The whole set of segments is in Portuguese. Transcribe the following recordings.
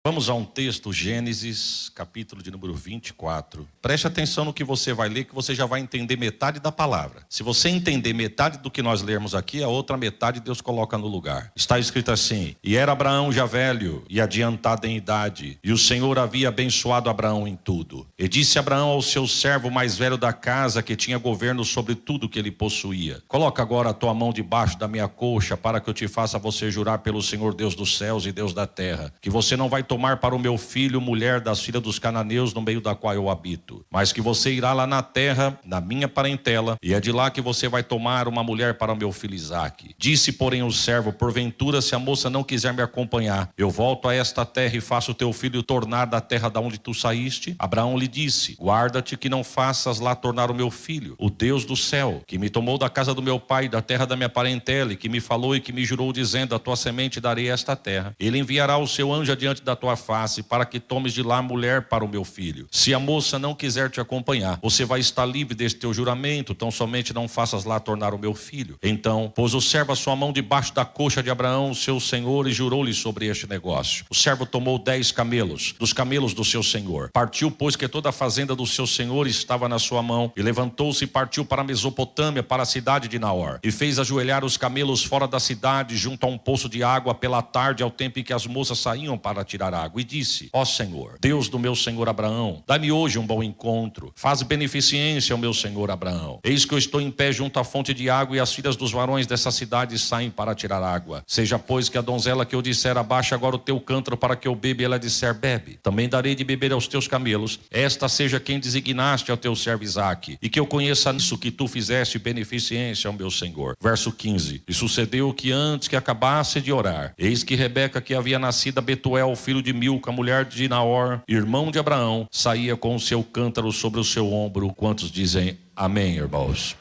Vamos a um texto, Gênesis, capítulo de número 24. Preste atenção no que você vai ler, que você já vai entender metade da palavra. Se você entender metade do que nós lermos aqui, a outra metade Deus coloca no lugar. Está escrito assim: e era Abraão já velho e adiantado em idade, e o Senhor havia abençoado Abraão em tudo. E disse Abraão ao seu servo mais velho da casa, que tinha governo sobre tudo que ele possuía: coloca agora a tua mão debaixo da minha coxa, para que eu te faça você jurar pelo Senhor Deus dos céus e Deus da terra, que você não vai tomar para o meu filho mulher das filhas dos cananeus no meio da qual eu habito, mas que você irá lá na terra, na minha parentela, e é de lá que você vai tomar uma mulher para o meu filho Isaque. Disse, porém, o servo: porventura, se a moça não quiser me acompanhar, eu volto a esta terra e faço o teu filho tornar da terra da onde tu saíste? Abraão lhe disse: guarda-te que não faças lá tornar o meu filho, o Deus do céu, que me tomou da casa do meu pai, da terra da minha parentela, e que me falou e que me jurou, dizendo: a tua semente darei esta terra. Ele enviará o seu anjo adiante da tua face, para que tomes de lá mulher para o meu filho. Se a moça não quiser te acompanhar, você vai estar livre deste teu juramento, tão somente não faças lá tornar o meu filho. Então pôs o servo a sua mão debaixo da coxa de Abraão, seu senhor, e jurou-lhe sobre este negócio. O servo tomou 10 camelos, dos camelos do seu senhor. Partiu, pois que toda a fazenda do seu senhor estava na sua mão, e levantou-se e partiu para a Mesopotâmia, para a cidade de Naor. E fez ajoelhar os camelos fora da cidade, junto a um poço de água, pela tarde, ao tempo em que as moças saíam para tirar água. E disse: ó Senhor, Deus do meu senhor Abraão, dá-me hoje um bom encontro. Faz beneficência ao meu senhor Abraão. Eis que eu estou em pé junto à fonte de água, e as filhas dos varões dessa cidade saem para tirar água. Seja, pois, que a donzela que eu disser: abaixa agora o teu cântaro para que eu beba, e ela disser: bebe. Também darei de beber aos teus camelos. Esta seja quem designaste ao teu servo Isaque, e que eu conheça nisso que tu fizeste beneficência ao meu senhor. Verso 15. E sucedeu que antes que acabasse de orar, eis que Rebeca, que havia nascido a Betuel, filho de Milca, mulher de Naor, irmão de Abraão, saía com o seu cântaro sobre o seu ombro. Quantos dizem amém, irmãos?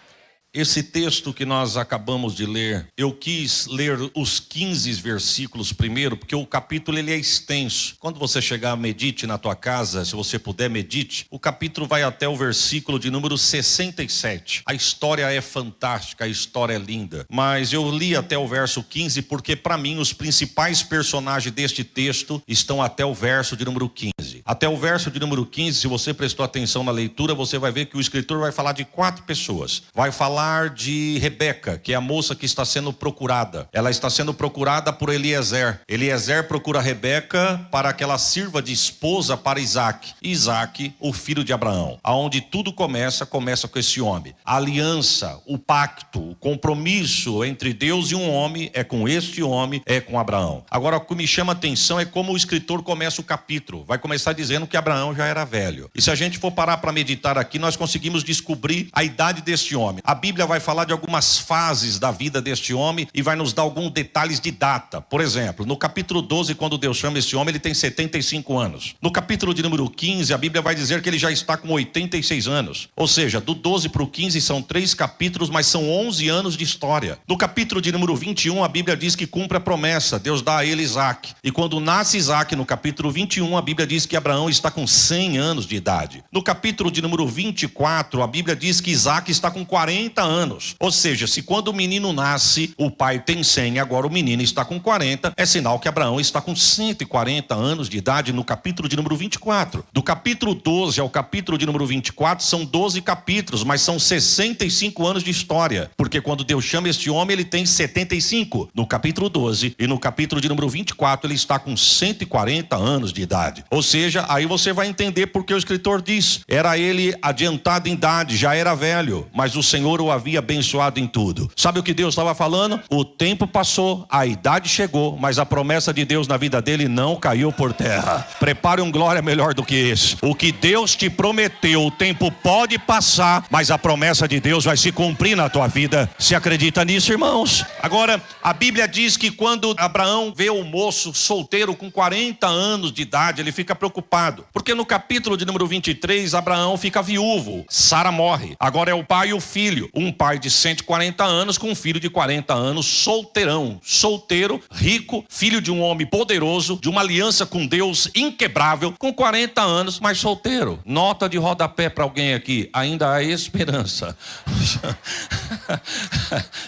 Esse texto que nós acabamos de ler, eu quis ler os 15 versículos primeiro, porque o capítulo ele é extenso. Quando você chegar, medite na tua casa, se você puder, medite. O capítulo vai até o versículo de número 67. A história é fantástica, a história é linda. Mas eu li até o verso 15, porque para mim os principais personagens deste texto estão até o verso de número 15. Até o verso de número 15, se você prestou atenção na leitura, você vai ver que o escritor vai falar de 4 pessoas. Vai falar de Rebeca, que é a moça que está sendo procurada. Ela está sendo procurada por Eliezer. Eliezer procura Rebeca para que ela sirva de esposa para Isaque. Isaque, o filho de Abraão. Aonde tudo começa com esse homem. A aliança, o pacto, o compromisso entre Deus e um homem é com este homem, é com Abraão. Agora, o que me chama a atenção é como o escritor começa o capítulo. Vai começar dizendo que Abraão já era velho. E se a gente for parar para meditar aqui, nós conseguimos descobrir a idade deste homem. A Bíblia vai falar de algumas fases da vida deste homem e vai nos dar alguns detalhes de data. Por exemplo, no capítulo 12, quando Deus chama esse homem, ele tem 75 anos. No capítulo de número 15, a Bíblia vai dizer que ele já está com 86 anos. Ou seja, do 12 para o 15 são 3 capítulos, mas são 11 anos de história. No capítulo de número 21, a Bíblia diz que cumpre a promessa. Deus dá a ele Isaque. E quando nasce Isaque, no capítulo 21, a Bíblia diz que Abraão está com 100 anos de idade. No capítulo de número 24, a Bíblia diz que Isaque está com 40 anos. Ou seja, se quando o menino nasce, o pai tem 100, agora o menino está com 40, é sinal que Abraão está com 140 anos de idade no capítulo de número 24. Do capítulo 12 ao capítulo de número 24 são 12 capítulos, mas são 65 anos de história. Porque quando Deus chama este homem, ele tem 75 no capítulo 12, e no capítulo de número 24 ele está com 140 anos de idade. Ou seja, aí você vai entender porque o escritor diz: era ele adiantado em idade, já era velho, mas o Senhor o havia abençoado em tudo. Sabe o que Deus estava falando? O tempo passou, a idade chegou, mas a promessa de Deus na vida dele não caiu por terra. Prepare um glória melhor do que esse. O que Deus te prometeu, o tempo pode passar, mas a promessa de Deus vai se cumprir na tua vida. Você acredita nisso, irmãos? Agora, a Bíblia diz que quando Abraão vê o moço solteiro com 40 anos de idade, ele fica preocupado. Porque no capítulo de número 23, Abraão fica viúvo. Sara morre. Agora é o pai e o filho. Um pai de 140 anos com um filho de 40 anos, solteirão, solteiro, rico, filho de um homem poderoso, de uma aliança com Deus inquebrável, com 40 anos, mas solteiro. Nota de rodapé para alguém aqui: ainda há esperança.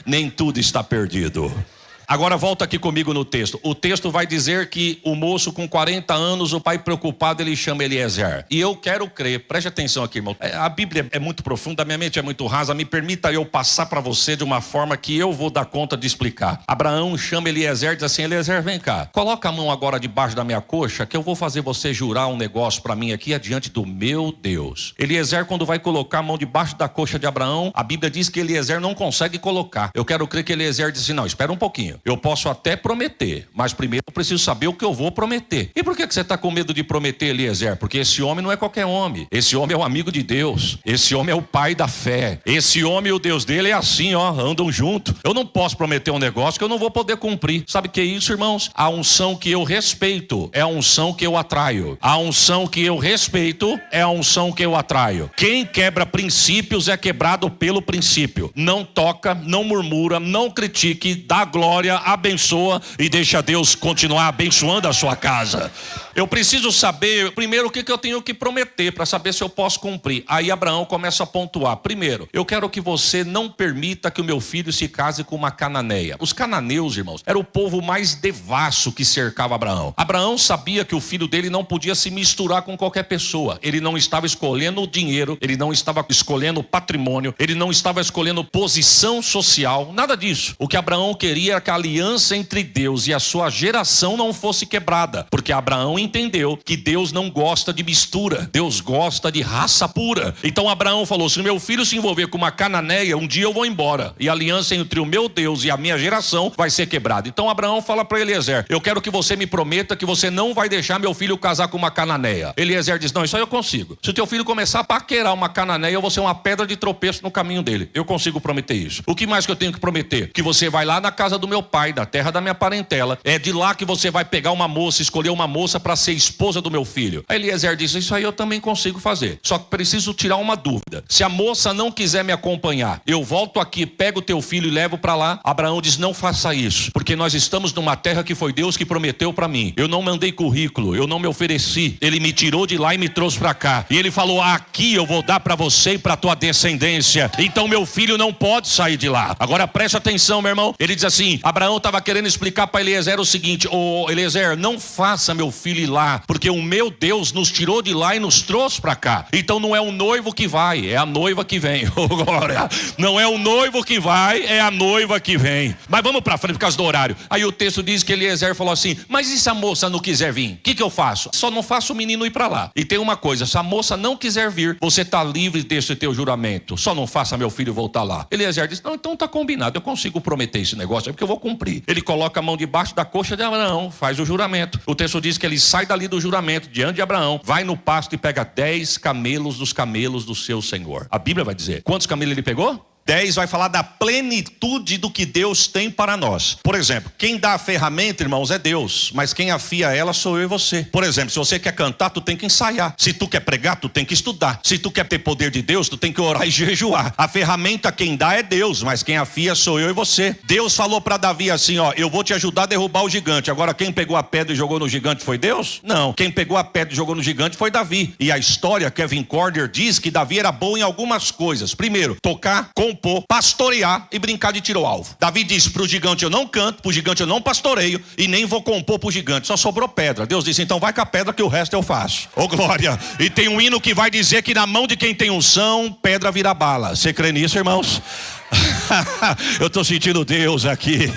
Nem tudo está perdido. Agora volta aqui comigo no texto. O texto vai dizer que o moço com 40 anos, o pai preocupado, ele chama Eliezer. E eu quero crer, preste atenção aqui, irmão. A Bíblia é muito profunda, a minha mente é muito rasa. Me permita eu passar para você de uma forma que eu vou dar conta de explicar. Abraão chama Eliezer e diz assim: Eliezer, vem cá. Coloca a mão agora debaixo da minha coxa, que eu vou fazer você jurar um negócio para mim aqui adiante do meu Deus. Eliezer, quando vai colocar a mão debaixo da coxa de Abraão, a Bíblia diz que Eliezer não consegue colocar. Eu quero crer que Eliezer disse: não, espera um pouquinho. Eu posso até prometer, mas primeiro eu preciso saber o que eu vou prometer. E por que você está com medo de prometer, Eliezer? Porque esse homem não é qualquer homem. Esse homem é um amigo de Deus. Esse homem é o pai da fé. Esse homem e o Deus dele é assim, ó, andam junto. Eu não posso prometer um negócio que eu não vou poder cumprir. Sabe o que é isso, irmãos? A unção que eu respeito é a unção que eu atraio. A unção que eu respeito é a unção que eu atraio. Quem quebra princípios é quebrado pelo princípio. Não toca, não murmura, não critique, dá glória, abençoa e deixa Deus continuar abençoando a sua casa. Eu preciso saber primeiro o que eu tenho que prometer para saber se eu posso cumprir. Aí Abraão começa a pontuar. Primeiro, eu quero que você não permita que o meu filho se case com uma cananeia. Os cananeus, irmãos, era o povo mais devasso que cercava Abraão. Abraão sabia que o filho dele não podia se misturar com qualquer pessoa. Ele não estava escolhendo o dinheiro, ele não estava escolhendo patrimônio, ele não estava escolhendo posição social, nada disso. O que Abraão queria era que a aliança entre Deus e a sua geração não fosse quebrada, porque Abraão entendeu que Deus não gosta de mistura, Deus gosta de raça pura. Então Abraão falou: se meu filho se envolver com uma cananeia, um dia eu vou embora, e a aliança entre o meu Deus e a minha geração vai ser quebrada. Então Abraão fala para Eliezer: eu quero que você me prometa que você não vai deixar meu filho casar com uma cananeia. Eliezer diz: não, isso aí eu consigo. Se o teu filho começar a paquerar uma cananeia, eu vou ser uma pedra de tropeço no caminho dele. Eu consigo prometer isso. O que mais que eu tenho que prometer? Que você vai lá na casa do meu pai, da terra da minha parentela, é de lá que você vai pegar uma moça, escolher uma moça para ser esposa do meu filho. Aí Eliezer disse: isso aí eu também consigo fazer, só que preciso tirar uma dúvida. Se a moça não quiser me acompanhar, eu volto aqui, pego o teu filho e levo para lá? Abraão diz: não faça isso, porque nós estamos numa terra que foi Deus que prometeu para mim. Eu não mandei currículo, eu não me ofereci, ele me tirou de lá e me trouxe para cá, e ele falou: aqui eu vou dar para você e para tua descendência, então meu filho não pode sair de lá. Agora preste atenção, meu irmão. Ele diz assim: Abraão estava querendo explicar para Eliezer o seguinte: ô Eliezer, não faça meu filho ir lá, porque o meu Deus nos tirou de lá e nos trouxe para cá. Então não é o noivo que vai, é a noiva que vem. Oh, glória. Não é o noivo que vai, é a noiva que vem. Mas vamos para frente por causa do horário. Aí o texto diz que Eliezer falou assim: mas e se a moça não quiser vir? O que eu faço? Só não faço o menino ir para lá. E tem uma coisa: se a moça não quiser vir, você está livre desse teu juramento. Só não faça meu filho voltar lá. Eliezer diz: não, então tá combinado, eu consigo prometer esse negócio, é porque eu vou cumprir. Ele coloca a mão debaixo da coxa de Abraão, faz o juramento. O texto diz que ele sai dali do juramento, diante de Abraão, vai no pasto e pega 10 camelos dos camelos do seu senhor. A Bíblia vai dizer quantos camelos ele pegou? 10 vai falar da plenitude do que Deus tem para nós. Por exemplo, quem dá a ferramenta, irmãos, é Deus, mas quem afia ela sou eu e você. Por exemplo, se você quer cantar, tu tem que ensaiar. Se tu quer pregar, tu tem que estudar. Se tu quer ter poder de Deus, tu tem que orar e jejuar. A ferramenta quem dá é Deus, mas quem afia sou eu e você. Deus falou para Davi assim: ó, eu vou te ajudar a derrubar o gigante. Agora quem pegou a pedra e jogou no gigante foi Deus? Não, quem pegou a pedra e jogou no gigante foi Davi. E a história, Kevin Corder diz que Davi era bom em algumas coisas. Primeiro, tocar, compor, pastorear e brincar de tiro ao alvo. Davi disse: pro gigante eu não canto, pro gigante eu não pastoreio e nem vou compor pro gigante, só sobrou pedra. Deus disse: então vai com a pedra que o resto eu faço. Ô glória. E tem um hino que vai dizer que na mão de quem tem unção, pedra vira bala. Você crê nisso, irmãos? Eu estou sentindo Deus aqui.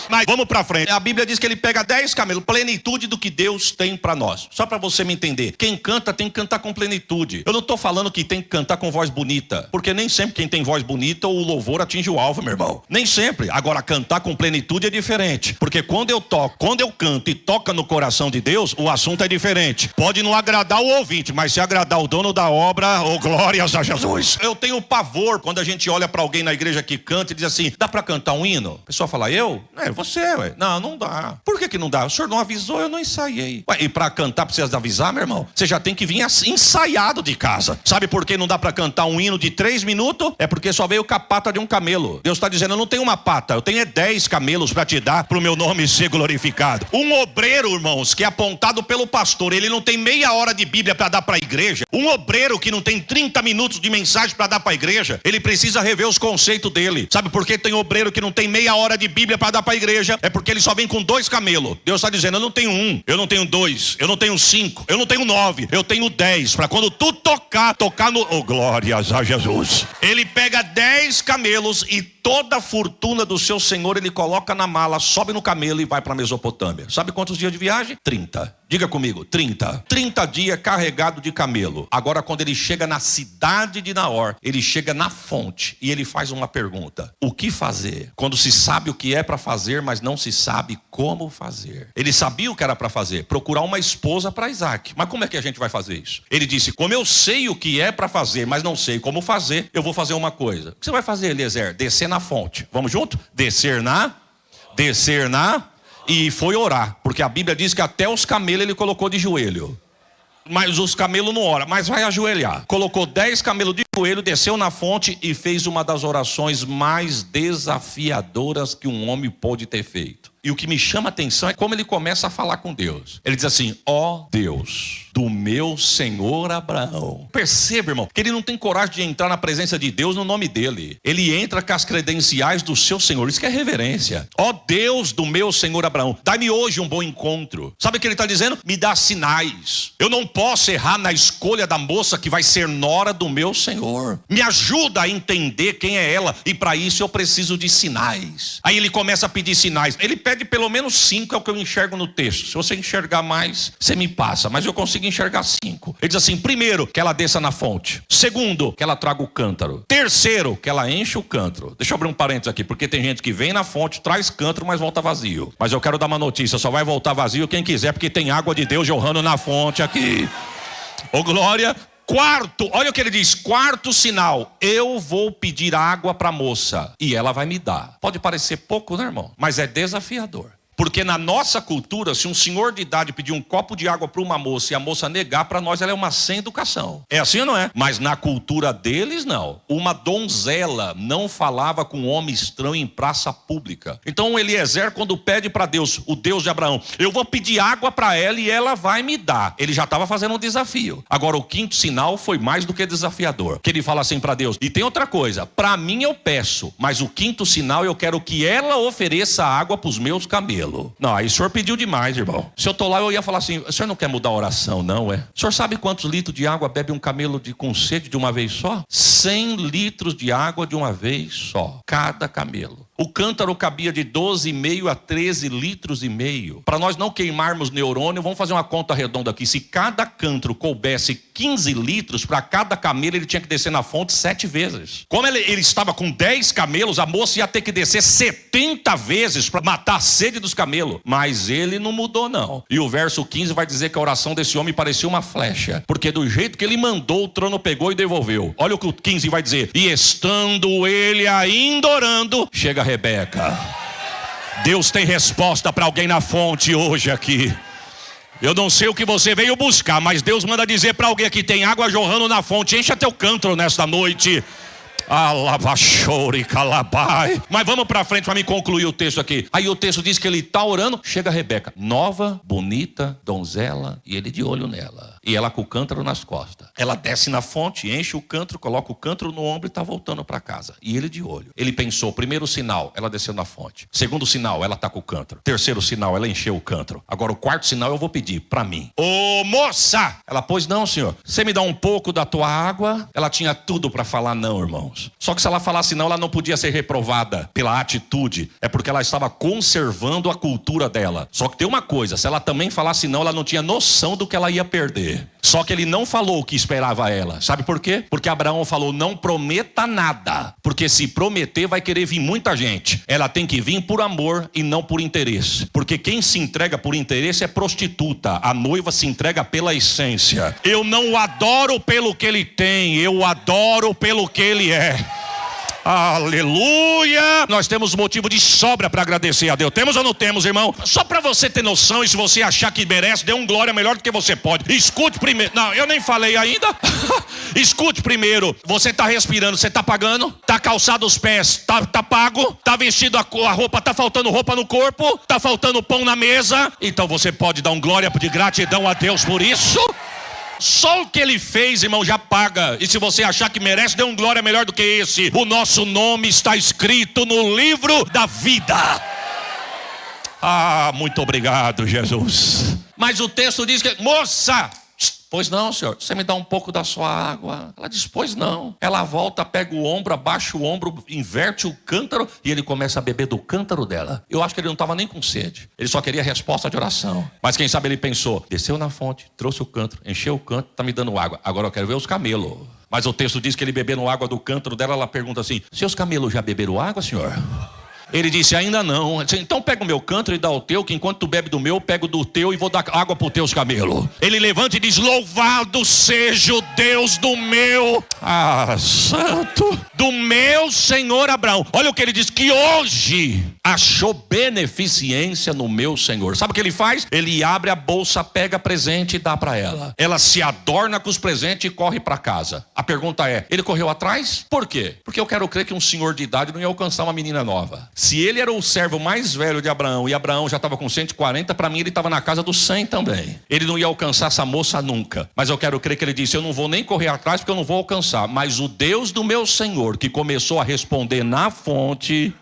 Mas vamos para frente. A Bíblia diz que ele pega 10 camelos, plenitude do que Deus tem para nós. Só para você me entender, quem canta tem que cantar com plenitude. Eu não estou falando que tem que cantar com voz bonita, porque nem sempre quem tem voz bonita, o louvor atinge o alvo, meu irmão. Nem sempre. Agora cantar com plenitude é diferente, porque quando eu toco, quando eu canto e toca no coração de Deus, o assunto é diferente. Pode não agradar o ouvinte, mas se agradar o dono da obra, oh glórias a Jesus. Eu tenho pavor quando a gente olha para alguém na igreja que canta e diz assim: dá para cantar um hino? A pessoa fala: eu? Você, ué. Não, não dá. Por que não dá? O senhor não avisou, eu não ensaiei. Ué, e para cantar precisa avisar, meu irmão? Você já tem que vir ensaiado de casa. Sabe por que não dá para cantar um hino de 3 minutos? É porque só veio com a pata de um camelo. Deus está dizendo: eu não tenho uma pata, eu tenho 10 camelos para te dar, para o meu nome ser glorificado. Um obreiro, irmãos, que é apontado pelo pastor, ele não tem meia hora de Bíblia para dar para a igreja. Um obreiro que não tem 30 minutos de mensagem para dar para a igreja, ele precisa rever os conceitos dele. Sabe por que tem obreiro que não tem meia hora de Bíblia para dar para a igreja? igreja é porque ele só vem com 2 camelos. Deus está dizendo, eu não tenho 1, eu não tenho 2, eu não tenho 5, eu não tenho 9, eu tenho 10. Para quando tu tocar no... Oh, glórias a Jesus. Ele pega 10 camelos e toda a fortuna do seu senhor ele coloca na mala, sobe no camelo e vai para a Mesopotâmia. Sabe quantos dias de viagem? 30. Diga comigo, 30. 30 dias carregado de camelo. Agora quando ele chega na cidade de Naor, ele chega na fonte e ele faz uma pergunta: o que fazer? Quando se sabe o que é para fazer, mas não se sabe como fazer. Ele sabia o que era para fazer, procurar uma esposa para Isaac. Mas como é que a gente vai fazer isso? Ele disse, como eu sei o que é para fazer, mas não sei como fazer, eu vou fazer uma coisa. O que você vai fazer, Eliezer? Descer na fonte. Vamos junto? Descer na... E foi orar, porque a Bíblia diz que até os camelos ele colocou de joelho. Mas os camelos não oram, mas vai ajoelhar. Colocou 10 camelos de joelho, desceu na fonte e fez uma das orações mais desafiadoras que um homem pode ter feito. E o que me chama a atenção é como ele começa a falar com Deus. Ele diz assim, ó Deus do meu senhor Abraão. Perceba, irmão, que ele não tem coragem de entrar na presença de Deus no nome dele. Ele entra com as credenciais do seu senhor. Isso que é reverência. Ó Deus do meu senhor Abraão, dá-me hoje um bom encontro. Sabe o que ele está dizendo? Me dá sinais. Eu não posso errar na escolha da moça que vai ser nora do meu senhor. Me ajuda a entender quem é ela. E para isso eu preciso de sinais. Aí ele começa a pedir sinais. Ele pede pelo menos 5, é o que eu enxergo no texto. Se você enxergar mais, você me passa. Mas eu consigo enxergar 5. Ele diz assim, primeiro, que ela desça na fonte. Segundo, que ela traga o cântaro. Terceiro, que ela enche o cântaro. Deixa eu abrir um parênteses aqui, porque tem gente que vem na fonte, traz cântaro, mas volta vazio. Mas eu quero dar uma notícia, só vai voltar vazio quem quiser, porque tem água de Deus jorrando na fonte aqui. Ô glória. Quarto, olha o que ele diz, quarto sinal, eu vou pedir água para a moça e ela vai me dar. Pode parecer pouco, né, irmão? Mas é desafiador. Porque na nossa cultura, se um senhor de idade pedir um copo de água para uma moça e a moça negar, para nós ela é uma sem educação. É assim ou não é? Mas na cultura deles, não. Uma donzela não falava com um homem estranho em praça pública. Então Eliezer, quando pede para Deus, o Deus de Abraão, eu vou pedir água para ela e ela vai me dar. Ele já estava fazendo um desafio. Agora o quinto sinal foi mais do que desafiador. Que ele fala assim para Deus, e tem outra coisa, para mim eu peço, mas o quinto sinal eu quero que ela ofereça água para os meus camelos. Não, aí o senhor pediu demais, irmão. Se eu tô lá, eu ia falar assim, o senhor não quer mudar a oração, não, é? O senhor sabe quantos litros de água bebe um camelo com sede de uma vez só? 100 litros de água de uma vez só, cada camelo. O cântaro cabia de 12,5 a 13 litros e meio. Para nós não queimarmos neurônio, vamos fazer uma conta redonda aqui. Se cada cântaro coubesse 15 litros, para cada camelo ele tinha que descer na fonte 7 vezes. Como ele estava com 10 camelos, a moça ia ter que descer 70 vezes para matar a sede dos camelos. Mas ele não mudou, não. E o verso 15 vai dizer que a oração desse homem parecia uma flecha. Porque do jeito que ele mandou, o trono pegou e devolveu. Olha o que o 15 vai dizer. E estando ele ainda orando, chega Rebeca. Deus tem resposta para alguém na fonte hoje aqui. Eu não sei o que você veio buscar, mas Deus manda dizer para alguém que tem água jorrando na fonte, encha teu cântaro nesta noite. Alavachore calabai. Mas vamos para frente para me concluir o texto aqui. Aí o texto diz que ele está orando, chega a Rebeca, nova, bonita, donzela, e ele de olho nela. E ela com o cântaro nas costas. Ela desce na fonte, enche o cântaro, coloca o cântaro no ombro e está voltando para casa. E ele de olho. Ele pensou, primeiro sinal, ela desceu na fonte. Segundo sinal, ela está com o cântaro. Terceiro sinal, ela encheu o cântaro. Agora o quarto sinal eu vou pedir para mim. Ô moça! Ela, pois não, senhor. Você me dá um pouco da tua água? Ela tinha tudo para falar não, irmãos. Só que se ela falasse não, ela não podia ser reprovada pela atitude. É porque ela estava conservando a cultura dela. Só que tem uma coisa, se ela também falasse não, ela não tinha noção do que ela ia perder. Só que ele não falou o que esperava ela. Sabe por quê? Porque Abraão falou, não prometa nada. Porque se prometer vai querer vir muita gente. Ela tem que vir por amor e não por interesse. Porque quem se entrega por interesse é prostituta. A noiva se entrega pela essência. Eu não o adoro pelo que ele tem, eu o adoro pelo que ele é. Aleluia! Nós temos motivo de sobra para agradecer a Deus. Temos ou não temos, irmão? Só para você ter noção, e se você achar que merece, dê um glória melhor do que você pode. Escute primeiro. Não, eu nem falei ainda. Escute primeiro. Você está respirando, você está pagando? Está calçado os pés, tá pago? Está vestido a roupa, está faltando roupa no corpo? Está faltando pão na mesa? Então você pode dar um glória de gratidão a Deus por isso. Só o que ele fez, irmão, já paga. E se você achar que merece, dê um glória melhor do que esse. O nosso nome está escrito no livro da vida. Ah, muito obrigado, Jesus. Mas o texto diz que, moça, pois não, senhor, você me dá um pouco da sua água? Ela diz, pois não. Ela volta, pega o ombro, abaixa o ombro, inverte o cântaro e ele começa a beber do cântaro dela. Eu acho que ele não estava nem com sede, ele só queria resposta de oração. Mas quem sabe ele pensou, desceu na fonte, trouxe o cântaro, encheu o cântaro, está me dando água. Agora eu quero ver os camelos. Mas o texto diz que ele bebendo água do cântaro dela, ela pergunta assim, seus camelos já beberam água, senhor? Ele disse, ainda não. Disse, então pega o meu cântaro e dá o teu, que enquanto tu bebe do meu, eu pego do teu e vou dar água para os teus camelos. Ele levanta e diz, louvado seja o Deus do meu, santo, do meu Senhor Abraão. Olha o que ele diz, que hoje achou beneficência no meu Senhor. Sabe o que ele faz? Ele abre a bolsa, pega presente e dá para ela. Ela se adorna com os presentes e corre para casa. A pergunta é, ele correu atrás? Por quê? Porque eu quero crer que um senhor de idade não ia alcançar uma menina nova. Se ele era o servo mais velho de Abraão e Abraão já estava com 140, para mim ele estava na casa dos 100 também. Ele não ia alcançar essa moça nunca. Mas eu quero crer que ele disse, eu não vou nem correr atrás porque eu não vou alcançar. Mas o Deus do meu Senhor, que começou a responder na fonte,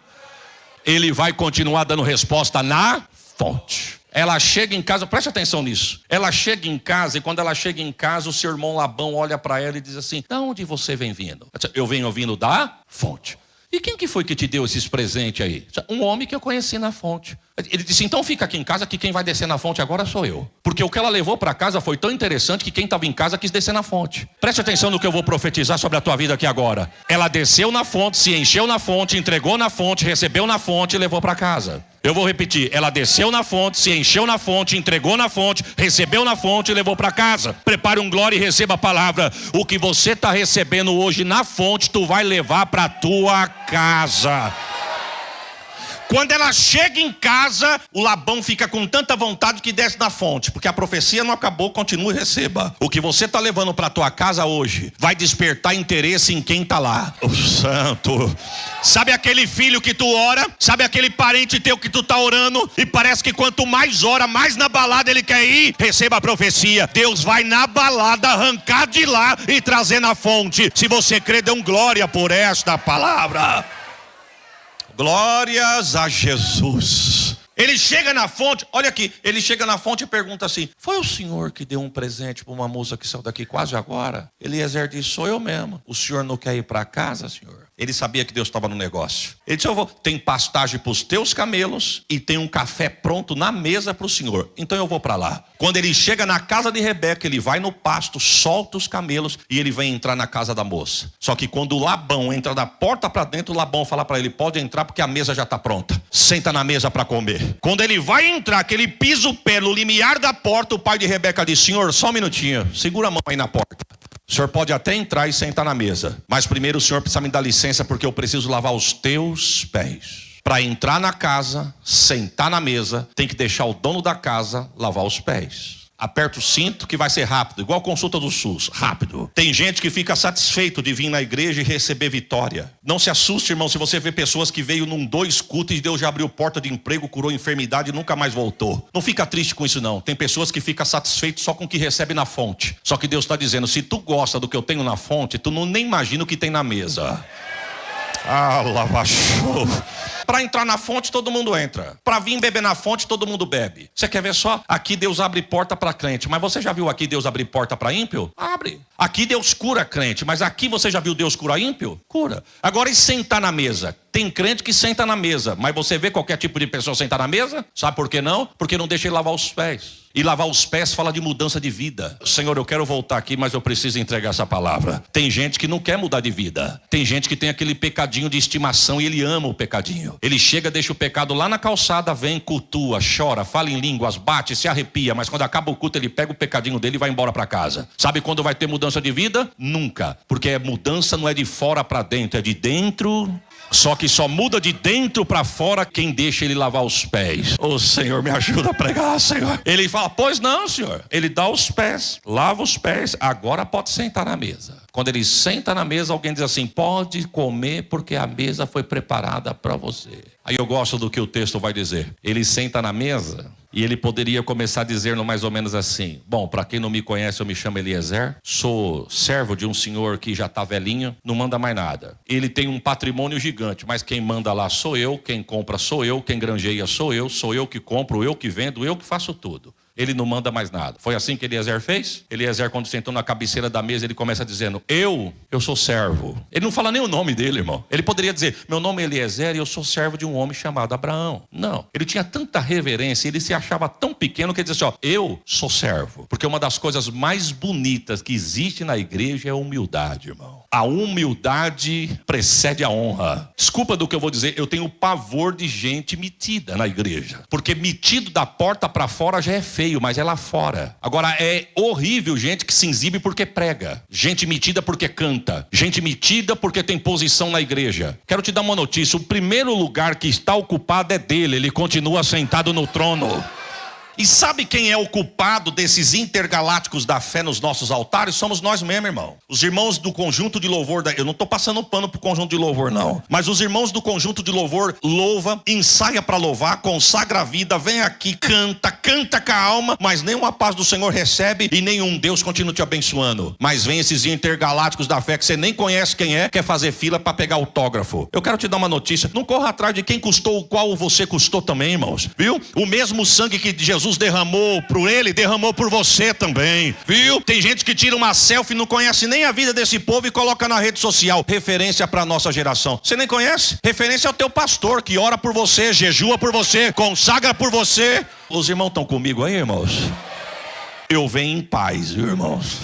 ele vai continuar dando resposta na fonte. Ela chega em casa, preste atenção nisso. Ela chega em casa e quando ela chega em casa, o seu irmão Labão olha para ela e diz assim, de onde você vem vindo? Eu venho vindo da fonte. E quem que foi que te deu esses presentes aí? Um homem que eu conheci na fonte. Ele disse, então fica aqui em casa que quem vai descer na fonte agora sou eu. Porque o que ela levou para casa foi tão interessante que quem estava em casa quis descer na fonte. Preste atenção no que eu vou profetizar sobre a tua vida aqui agora. Ela desceu na fonte, se encheu na fonte, entregou na fonte, recebeu na fonte e levou para casa. Eu vou repetir, ela desceu na fonte, se encheu na fonte, entregou na fonte, recebeu na fonte e levou para casa. Prepare um glória e receba a palavra. O que você está recebendo hoje na fonte, tu vai levar para a tua casa. Quando ela chega em casa, o Labão fica com tanta vontade que desce da fonte, porque a profecia não acabou, continua e receba. O que você está levando para a tua casa hoje vai despertar interesse em quem está lá. O santo. Sabe aquele filho que tu ora? Sabe aquele parente teu que tu está orando? E parece que quanto mais ora, mais na balada ele quer ir? Receba a profecia. Deus vai na balada arrancar de lá e trazer na fonte. Se você crê, dê um glória por esta palavra. Glórias a Jesus. Ele chega na fonte, olha aqui, ele chega na fonte e pergunta assim, foi o senhor que deu um presente para uma moça que saiu daqui quase agora? Eliezer disse, sou eu mesmo. O senhor não quer ir para casa, senhor? Ele sabia que Deus estava no negócio. Ele disse, tem pastagem para os teus camelos e tem um café pronto na mesa para o senhor. Então eu vou para lá. Quando ele chega na casa de Rebeca, ele vai no pasto, solta os camelos e ele vem entrar na casa da moça. Só que quando o Labão entra da porta para dentro, o Labão fala para ele, pode entrar porque a mesa já está pronta. Senta na mesa para comer. Quando ele vai entrar, que ele pisa o pé no limiar da porta, o pai de Rebeca diz, senhor, só um minutinho, segura a mão aí na porta. O senhor pode até entrar e sentar na mesa, mas primeiro o senhor precisa me dar licença porque eu preciso lavar os teus pés. Para entrar na casa, sentar na mesa, tem que deixar o dono da casa lavar os pés. Aperta o cinto que vai ser rápido, igual a consulta do SUS, rápido. Tem gente que fica satisfeito de vir na igreja e receber vitória. Não se assuste, irmão, se você vê pessoas que veio num 2 cultos e Deus já abriu porta de emprego, curou enfermidade e nunca mais voltou. Não fica triste com isso não. Tem pessoas que ficam satisfeitas só com o que recebe na fonte. Só que Deus está dizendo, se tu gosta do que eu tenho na fonte, tu não nem imagina o que tem na mesa. Para entrar na fonte todo mundo entra. Para vir beber na fonte todo mundo bebe. Você quer ver só? Aqui Deus abre porta para crente. Mas você já viu aqui Deus abrir porta para ímpio? Abre. Aqui Deus cura crente. Mas aqui você já viu Deus curar ímpio? Cura. Agora e sentar na mesa? Tem crente que senta na mesa. Mas você vê qualquer tipo de pessoa sentar na mesa? Sabe por que não? Porque não deixa ele lavar os pés. E lavar os pés fala de mudança de vida. Senhor, eu quero voltar aqui, mas eu preciso entregar essa palavra. Tem gente que não quer mudar de vida. Tem gente que tem aquele pecadinho de estimação e ele ama o pecadinho. Ele chega, deixa o pecado lá na calçada, vem, cultua, chora, fala em línguas, bate, se arrepia. Mas quando acaba o culto, ele pega o pecadinho dele e vai embora para casa. Sabe quando vai ter mudança de vida? Nunca. Porque mudança não é de fora para dentro, é de dentro. Só que só muda de dentro para fora quem deixa ele lavar os pés. Ô Senhor, me ajuda a pregar, Senhor. Ele fala, pois não, Senhor. Ele dá os pés, lava os pés, agora pode sentar na mesa. Quando ele senta na mesa, alguém diz assim, pode comer porque a mesa foi preparada para você. Aí eu gosto do que o texto vai dizer. Ele senta na mesa E ele poderia começar dizendo mais ou menos assim: bom, para quem não me conhece, eu me chamo Eliezer, sou servo de um senhor que já está velhinho, não manda mais nada. Ele tem um patrimônio gigante, mas quem manda lá sou eu, quem compra sou eu, quem granjeia sou eu que compro, eu que vendo, eu que faço tudo. Ele não manda mais nada. Foi assim que Eliezer fez? Eliezer, quando sentou na cabeceira da mesa, ele começa dizendo: eu sou servo. Ele não fala nem o nome dele, irmão. Ele poderia dizer: meu nome é Eliezer e eu sou servo de um homem chamado Abraão. Não. Ele tinha tanta reverência, ele se achava tão pequeno que ele dizia assim: eu sou servo. Porque uma das coisas mais bonitas que existe na igreja é a humildade, irmão. A humildade precede a honra. Desculpa do que eu vou dizer, eu tenho pavor de gente metida na igreja. Porque metido da porta para fora já é feio, mas é lá fora. Agora é horrível gente que se exibe porque prega. Gente metida porque canta. Gente metida porque tem posição na igreja. Quero te dar uma notícia: o primeiro lugar que está ocupado é dele. Ele continua sentado no trono. E sabe quem é o culpado desses intergalácticos da fé nos nossos altares? Somos nós mesmos, irmão. Os irmãos do conjunto de louvor, eu não estou passando pano pro conjunto de louvor, não. Mas os irmãos do conjunto de louvor louva, ensaia para louvar, consagra a vida, vem aqui, canta com a alma, mas nenhuma paz do Senhor recebe e nenhum Deus continua te abençoando. Mas vem esses intergalácticos da fé que você nem conhece quem é, quer fazer fila para pegar autógrafo. Eu quero te dar uma notícia: não corra atrás de quem custou o qual você custou também, irmãos. Viu? O mesmo sangue que Jesus derramou por ele, derramou por você também, viu? Tem gente que tira uma selfie, não conhece nem a vida desse povo e coloca na rede social. Referência para nossa geração. Você nem conhece? Referência ao teu pastor que ora por você, jejua por você, consagra por você. Os irmãos estão comigo aí, irmãos? Eu venho em paz, viu, irmãos?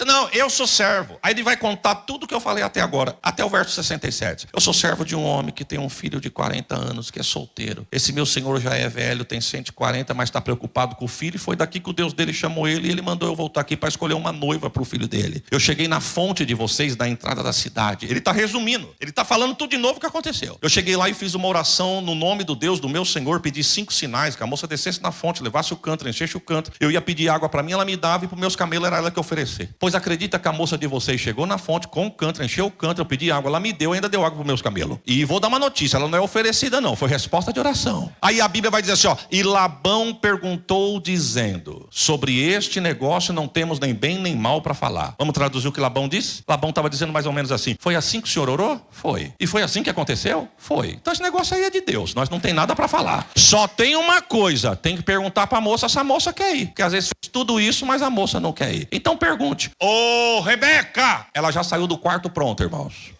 Não, eu sou servo. Aí ele vai contar tudo que eu falei até agora, até o verso 67. Eu sou servo de um homem que tem um filho de 40 anos, que é solteiro. Esse meu senhor já é velho, tem 140, mas está preocupado com o filho. E foi daqui que o Deus dele chamou ele, e ele mandou eu voltar aqui para escolher uma noiva para o filho dele. Eu cheguei na fonte de vocês, na entrada da cidade. Ele está resumindo, ele está falando tudo de novo o que aconteceu. Eu cheguei lá e fiz uma oração no nome do Deus do meu senhor, pedi 5 sinais, que a moça descesse na fonte, levasse o cântaro, enchesse o cântaro. Eu ia pedir água para mim, ela me dava, e para os meus camelos era ela que oferecer. Pois acredita que a moça de vocês chegou na fonte com o cântaro, encheu o cântaro, eu pedi água, ela me deu, ainda deu água para os meus camelos. E vou dar uma notícia, ela não é oferecida não, foi resposta de oração. Aí a Bíblia vai dizer assim, ó: e Labão perguntou dizendo: sobre este negócio não temos nem bem nem mal para falar. Vamos traduzir o que Labão disse? Labão estava dizendo mais ou menos assim: foi assim que o senhor orou? Foi. E foi assim que aconteceu? Foi. Então esse negócio aí é de Deus, nós não tem nada para falar. Só tem uma coisa, tem que perguntar para a moça se a moça quer ir, porque às vezes fez tudo isso, mas a moça não quer ir. Então pergunte: ô Rebeca! Ela já saiu do quarto pronta, irmãos.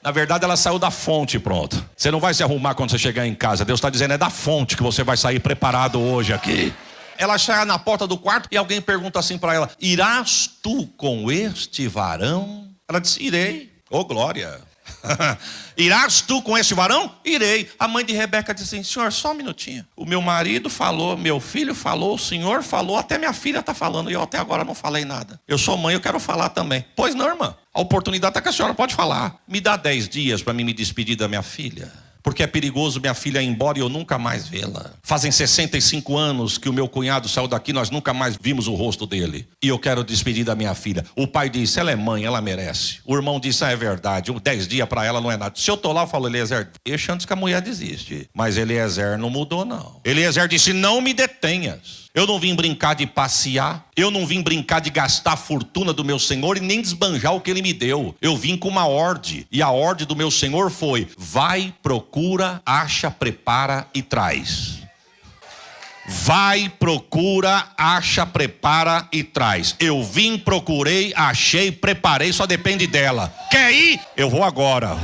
Na verdade ela saiu da fonte pronta. Você não vai se arrumar quando você chegar em casa. Deus está dizendo, é da fonte que você vai sair preparado hoje aqui. Ela chega na porta do quarto e alguém pergunta assim para ela: irás tu com este varão? Ela disse: irei. Ô glória. Irás tu com este varão? Irei. A mãe de Rebeca disse assim: senhor, só um minutinho. O meu marido falou, meu filho falou, o senhor falou, até minha filha está falando, e eu até agora não falei nada. Eu sou mãe, eu quero falar também. Pois não, irmã, a oportunidade está que a senhora pode falar. Me dá 10 dias para me despedir da minha filha, porque é perigoso minha filha ir embora e eu nunca mais vê-la. Fazem 65 anos que o meu cunhado saiu daqui, nós nunca mais vimos o rosto dele. E eu quero despedir da minha filha. O pai disse: ela é mãe, ela merece. O irmão disse: é verdade, 10 dias para ela não é nada. Se eu estou lá, eu falo: Eliezer, deixa antes que a mulher desiste. Mas Eliezer não mudou não. Eliezer disse: não me detenhas. Eu não vim brincar de passear, eu não vim brincar de gastar a fortuna do meu Senhor e nem desbanjar o que Ele me deu. Eu vim com uma ordem, e a ordem do meu Senhor foi: vai, procura, acha, prepara e traz. Vai, procura, acha, prepara e traz. Eu vim, procurei, achei, preparei, só depende dela. Quer ir? Eu vou agora.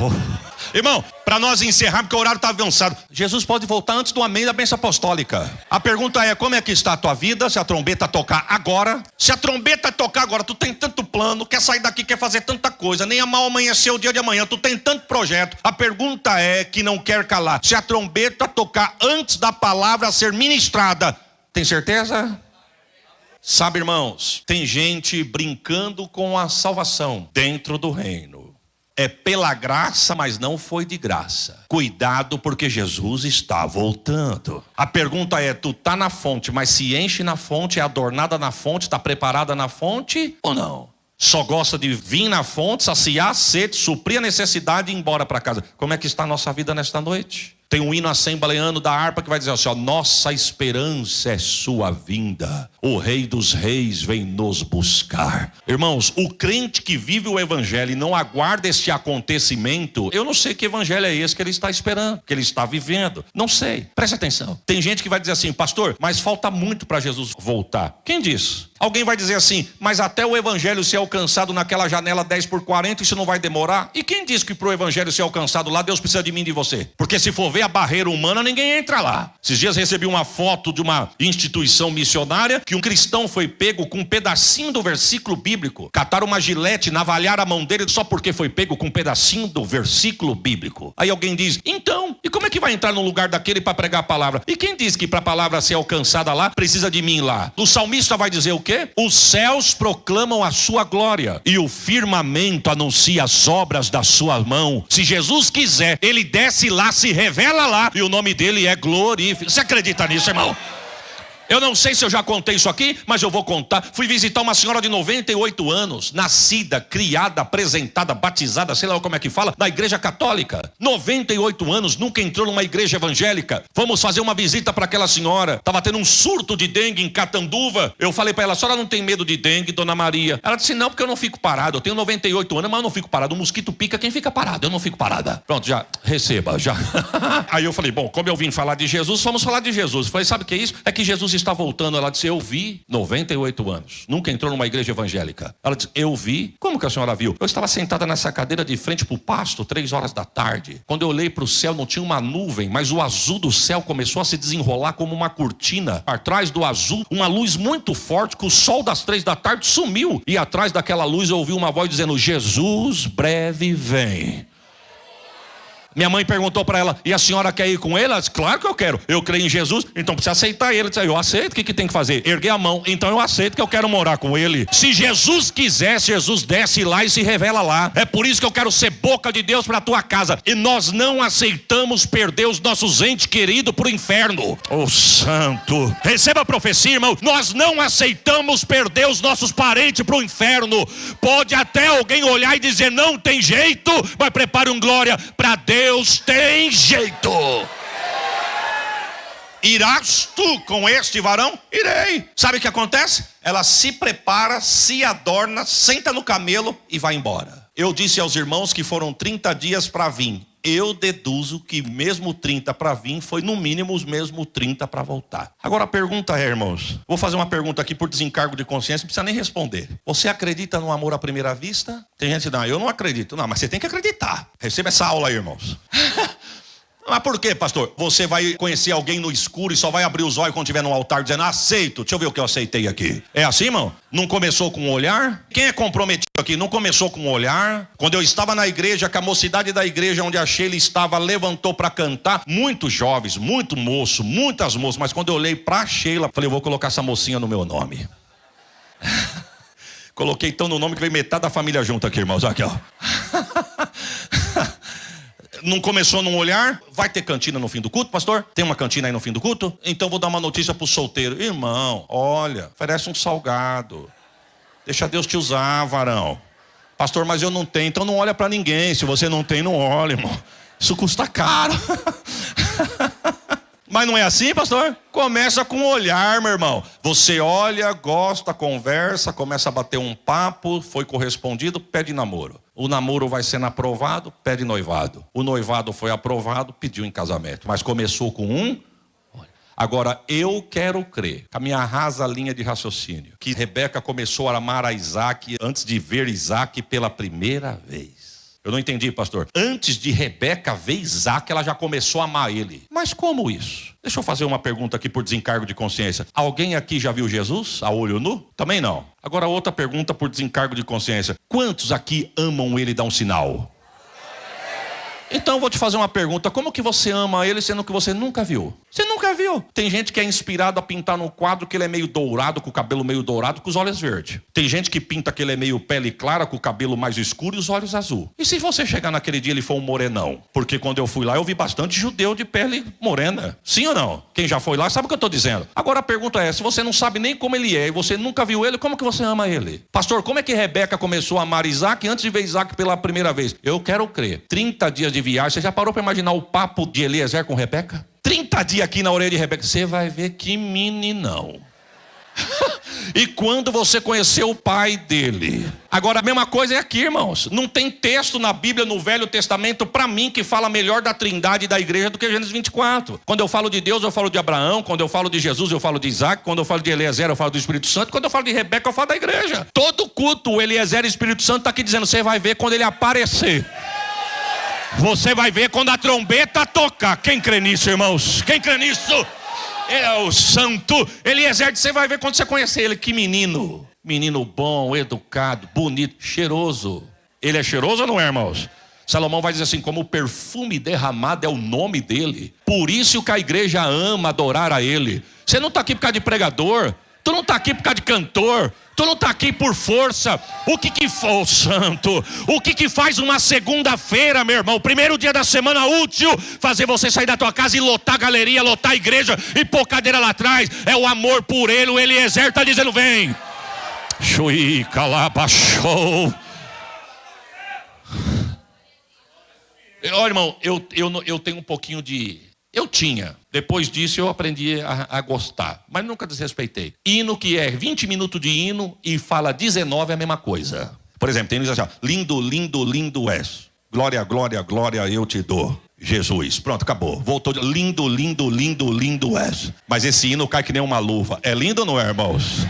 Irmão, para nós encerrar, porque o horário está avançado, Jesus pode voltar antes do amém da bênção apostólica. A pergunta é: como é que está a tua vida? Se a trombeta tocar agora. Se a trombeta tocar agora, tu tem tanto plano, quer sair daqui, quer fazer tanta coisa, nem mal amanhecer o dia de amanhã, tu tem tanto projeto. A pergunta é, que não quer calar: se a trombeta tocar antes da palavra ser ministrada, tem certeza? Sabe, irmãos, tem gente brincando com a salvação dentro do reino. É pela graça, mas não foi de graça. Cuidado, porque Jesus está voltando. A pergunta é: tu está na fonte, mas se enche na fonte, é adornada na fonte, está preparada na fonte ou não? Só gosta de vir na fonte, saciar a sede, suprir a necessidade e ir embora para casa. Como é que está a nossa vida nesta noite? Tem um hino assembleano da harpa que vai dizer assim, ó, nossa esperança é sua vinda, o Rei dos Reis vem nos buscar. Irmãos, o crente que vive o evangelho e não aguarda este acontecimento, eu não sei que evangelho é esse que ele está esperando, que ele está vivendo, não sei. Preste atenção, tem gente que vai dizer assim, pastor, mas falta muito para Jesus voltar. Quem disse? Alguém vai dizer assim, mas até o evangelho ser alcançado naquela janela 10x40, isso não vai demorar? E quem diz que para o evangelho ser alcançado lá, Deus precisa de mim e de você? Porque se for ver a barreira humana, ninguém entra lá. Esses dias recebi uma foto de uma instituição missionária, que um cristão foi pego com um pedacinho do versículo bíblico. Cataram uma gilete, navalharam a mão dele só porque foi pego com um pedacinho do versículo bíblico. Aí alguém diz, então, e como é que vai entrar no lugar daquele para pregar a palavra? E quem diz que para a palavra ser alcançada lá, precisa de mim lá? O salmista vai dizer o quê? Os céus proclamam a sua glória e o firmamento anuncia as obras da sua mão. Se Jesus quiser, ele desce lá, se revela lá e o nome dele é glorificado. Você acredita nisso, irmão? Eu não sei se eu já contei isso aqui, mas eu vou contar. Fui visitar uma senhora de 98 anos, nascida, criada, apresentada, batizada, sei lá como é que fala, na igreja católica. 98 anos, nunca entrou numa igreja evangélica. Fomos fazer uma visita para aquela senhora. Estava tendo um surto de dengue em Catanduva. Eu falei para ela, a senhora não tem medo de dengue, dona Maria? Ela disse, não, porque eu não fico parado. Eu tenho 98 anos, mas eu não fico parado. O mosquito pica quem fica parado, eu não fico parada. Pronto, já, receba, já. Aí eu falei, bom, como eu vim falar de Jesus, vamos falar de Jesus. Eu falei, sabe o que é isso? É que Jesus está voltando. Ela disse, eu vi, 98 anos, nunca entrou numa igreja evangélica. Ela disse, eu vi. Como que a senhora viu? Eu estava sentada nessa cadeira de frente para o pasto, 3 horas da tarde. Quando eu olhei para o céu, não tinha uma nuvem, mas o azul do céu começou a se desenrolar como uma cortina. Atrás do azul, uma luz muito forte, que o sol das 3 da tarde sumiu. E atrás daquela luz eu ouvi uma voz dizendo, Jesus breve vem. Minha mãe perguntou para ela, e a senhora quer ir com ele? Ela disse, claro que eu quero, eu creio em Jesus, então precisa aceitar ele. Disse, eu aceito, o que tem que fazer? Erguer a mão, então eu aceito que eu quero morar com ele. Se Jesus quiser, Jesus desce lá e se revela lá. É por isso que eu quero ser boca de Deus para a tua casa. E nós não aceitamos perder os nossos entes queridos para o inferno. Oh santo, receba a profecia, irmão. Nós não aceitamos perder os nossos parentes para o inferno. Pode até alguém olhar e dizer, não tem jeito, mas prepare um glória para Deus. Deus tem jeito. Irás tu com este varão? Irei. Sabe o que acontece? Ela se prepara, se adorna, senta no camelo e vai embora. Eu disse aos irmãos que foram 30 dias para vir. Eu deduzo que mesmo 30 para vir foi no mínimo os mesmos 30 para voltar. Agora a pergunta é, irmãos, vou fazer uma pergunta aqui por desencargo de consciência, não precisa nem responder. Você acredita no amor à primeira vista? Tem gente que diz, não, eu não acredito. Não, mas você tem que acreditar. Receba essa aula aí, irmãos. Mas por quê, pastor? Você vai conhecer alguém no escuro e só vai abrir os olhos quando estiver no altar dizendo, aceito, deixa eu ver o que eu aceitei aqui. É assim, irmão? Não começou com um olhar? Quem é comprometido aqui? Não começou com um olhar? Quando eu estava na igreja, que a mocidade da igreja onde a Sheila estava levantou para cantar, muitos jovens, muito moço, muitas moças, mas quando eu olhei para a Sheila, falei, eu vou colocar essa mocinha no meu nome. Coloquei então no nome que veio metade da família junto aqui, irmãos, aqui ó. Não começou num olhar? Vai ter cantina no fim do culto, pastor? Tem uma cantina aí no fim do culto? Então vou dar uma notícia pro solteiro. Irmão, olha, oferece um salgado. Deixa Deus te usar, varão. Pastor, mas eu não tenho. Então não olha para ninguém. Se você não tem, não olha, irmão. Isso custa caro. Mas não é assim, pastor? Começa com o olhar, meu irmão. Você olha, gosta, conversa, começa a bater um papo, foi correspondido, pede namoro. O namoro vai sendo aprovado, pede noivado. O noivado foi aprovado, pediu em casamento. Mas começou com um olhar. Agora, eu quero crer, com a minha rasa linha de raciocínio, que Rebeca começou a amar a Isaac antes de ver Isaac pela primeira vez. Eu não entendi, pastor. Antes de Rebeca ver Isaac, ela já começou a amar ele. Mas como isso? Deixa eu fazer uma pergunta aqui por desencargo de consciência. Alguém aqui já viu Jesus a olho nu? Também não. Agora outra pergunta por desencargo de consciência. Quantos aqui amam ele e dão um sinal? Então eu vou te fazer uma pergunta. Como que você ama ele sendo que você nunca viu? Você nunca viu. Tem gente que é inspirado a pintar no quadro que ele é meio dourado, com o cabelo meio dourado, com os olhos verdes. Tem gente que pinta que ele é meio pele clara, com o cabelo mais escuro e os olhos azul. E se você chegar naquele dia e ele for um morenão? Porque quando eu fui lá eu vi bastante judeu de pele morena. Sim ou não? Quem já foi lá sabe o que eu estou dizendo. Agora a pergunta é, se você não sabe nem como ele é e você nunca viu ele, como que você ama ele? Pastor, como é que Rebeca começou a amar Isaac antes de ver Isaac pela primeira vez? Eu quero crer. 30 dias de viagem. Você já parou para imaginar o papo de Eliezer com Rebeca? 30 dias aqui na orelha de Rebeca. Você vai ver que meninão. E quando você conheceu o pai dele? Agora a mesma coisa é aqui, irmãos. Não tem texto na Bíblia, no Velho Testamento, para mim, que fala melhor da trindade e da igreja do que Gênesis 24. Quando eu falo de Deus, eu falo de Abraão. Quando eu falo de Jesus, eu falo de Isaac. Quando eu falo de Eliezer, eu falo do Espírito Santo. Quando eu falo de Rebeca, eu falo da igreja. Todo culto, o Eliezer e o Espírito Santo está aqui dizendo: você vai ver quando ele aparecer. Você vai ver quando a trombeta tocar. Quem crê nisso, irmãos? Quem crê nisso? É o santo Eliezer. Você vai ver quando você conhecer ele. Que menino. Menino bom, educado, bonito, cheiroso. Ele é cheiroso ou não é, irmãos? Salomão vai dizer assim: como o perfume derramado é o nome dele. Por isso que a igreja ama adorar a ele. Você não está aqui por causa de pregador. Tu não está aqui por causa de cantor. Tu não está aqui por força. O que foi, santo? O que faz uma segunda-feira, meu irmão, primeiro dia da semana útil, fazer você sair da tua casa e lotar a galeria, lotar a igreja e pôr cadeira lá atrás? É o amor por ele. O Eliezer está dizendo: vem. Chui, calabachou. Olha, irmão, eu tenho um pouquinho de... Eu tinha. Depois disso eu aprendi a gostar. Mas nunca desrespeitei. Hino que é 20 minutos de hino e fala 19 é a mesma coisa. Por exemplo, tem hino que diz assim: lindo, lindo, lindo és. Glória, glória, glória eu te dou, Jesus. Pronto, acabou. Voltou. Lindo, lindo, lindo, lindo és. Mas esse hino cai que nem uma luva. É lindo ou não é, irmãos?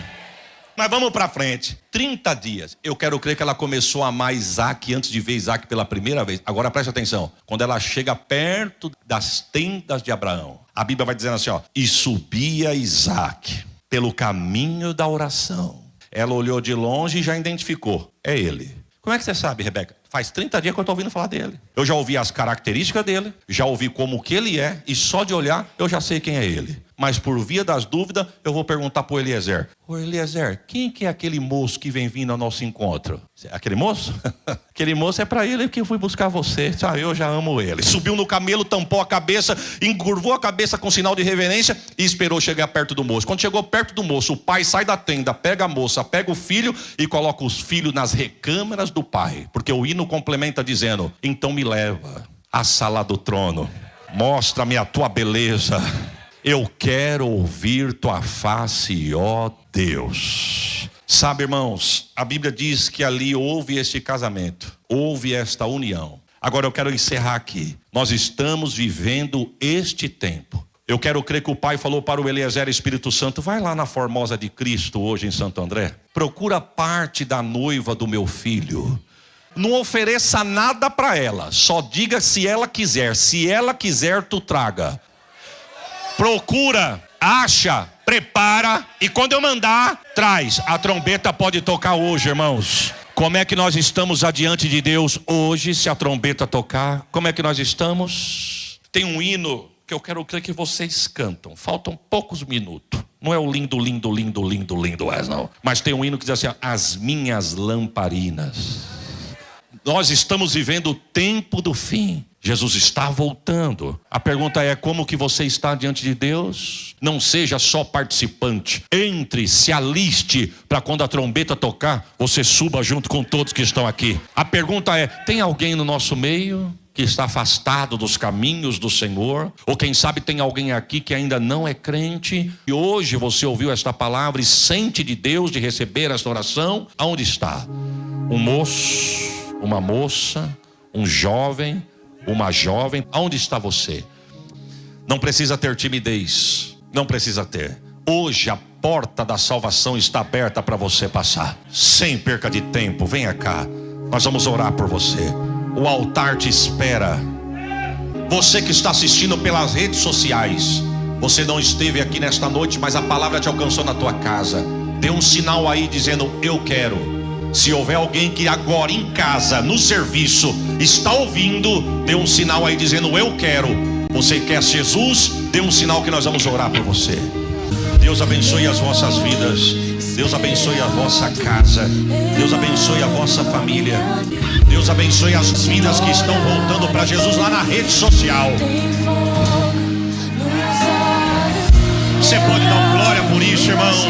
Mas vamos para frente. 30 dias. Eu quero crer que ela começou a amar Isaac antes de ver Isaac pela primeira vez. Agora preste atenção. Quando ela chega perto das tendas de Abraão, a Bíblia vai dizendo assim, ó: e subia Isaac pelo caminho da oração. Ela olhou de longe e já identificou: é ele. Como é que você sabe, Rebeca? Faz 30 dias que eu estou ouvindo falar dele. Eu já ouvi as características dele, já ouvi como que ele é, e só de olhar eu já sei quem é ele. Mas por via das dúvidas, eu vou perguntar para o Eliezer: ô Eliezer, quem que é aquele moço que vem vindo ao nosso encontro? Aquele moço? Aquele moço é para ele que eu fui buscar você. Sabe, eu já amo ele. Subiu no camelo, tampou a cabeça, encurvou a cabeça com sinal de reverência e esperou chegar perto do moço. Quando chegou perto do moço, o pai sai da tenda, pega a moça, pega o filho e coloca os filhos nas recâmaras do pai. Porque o hino complementa dizendo: então me leva à sala do trono, mostra-me a tua beleza. Eu quero ouvir tua face, ó Deus. Sabe, irmãos, a Bíblia diz que ali houve esse casamento, houve esta união. Agora eu quero encerrar aqui. Nós estamos vivendo este tempo. Eu quero crer que o pai falou para o Eliezer Espírito Santo: vai lá na Formosa de Cristo hoje em Santo André. Procura parte da noiva do meu filho. Não ofereça nada para ela, só diga se ela quiser. Se ela quiser, tu traga. Procura, acha, prepara, e quando eu mandar, traz. A trombeta pode tocar hoje, irmãos. Como é que nós estamos adiante de Deus hoje, se a trombeta tocar? Como é que nós estamos? Tem um hino que eu quero crer que vocês cantam. Faltam poucos minutos. Não é o lindo, lindo, lindo, lindo, lindo, não. Mas tem um hino que diz assim: as minhas lamparinas. Nós estamos vivendo o tempo do fim. Jesus está voltando. A pergunta é: como que você está diante de Deus? Não seja só participante. Entre, se aliste, para quando a trombeta tocar, você suba junto com todos que estão aqui. A pergunta é: tem alguém no nosso meio que está afastado dos caminhos do Senhor? Ou quem sabe tem alguém aqui que ainda não é crente, e hoje você ouviu esta palavra e sente de Deus de receber esta oração? Aonde está? Um moço, uma moça, um jovem, uma jovem, aonde está você? Não precisa ter timidez, não precisa ter. Hoje a porta da salvação está aberta para você passar. Sem perca de tempo, venha cá, nós vamos orar por você. O altar te espera. Você que está assistindo pelas redes sociais, você não esteve aqui nesta noite, mas a palavra te alcançou na tua casa. Dê um sinal aí dizendo: eu quero. Se houver alguém que agora em casa, no serviço, está ouvindo, dê um sinal aí dizendo: eu quero. Você quer Jesus? Dê um sinal que nós vamos orar por você. Deus abençoe as vossas vidas. Deus abençoe a vossa casa. Deus abençoe a vossa família. Deus abençoe as vidas que estão voltando para Jesus lá na rede social. Você pode dar glória por isso, irmãos.